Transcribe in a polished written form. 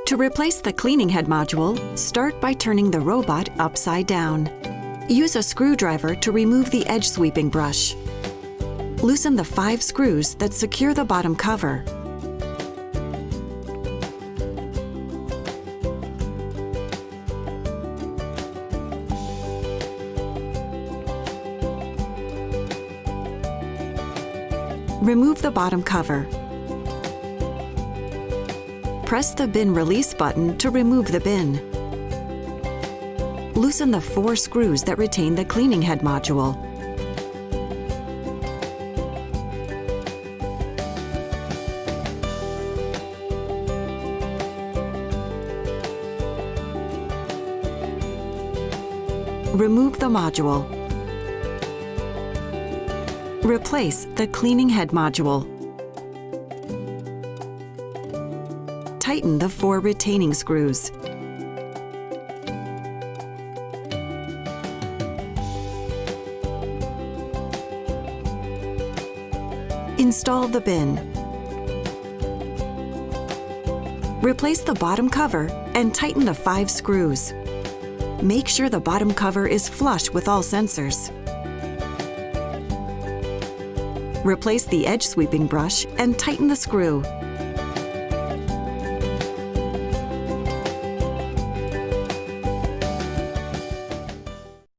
To replace the cleaning head module, start by turning the robot upside down. Use a screwdriver to remove the edge sweeping brush. Loosen the 5 screws that secure the bottom cover. Remove the bottom cover. Press the bin release button to remove the bin. Loosen the 4 screws that retain the cleaning head module. Remove the module. Replace the cleaning head module. Tighten the 4 retaining screws. Install the bin. Replace the bottom cover and tighten the 5 screws. Make sure the bottom cover is flush with all sensors. Replace the edge sweeping brush and tighten the screw.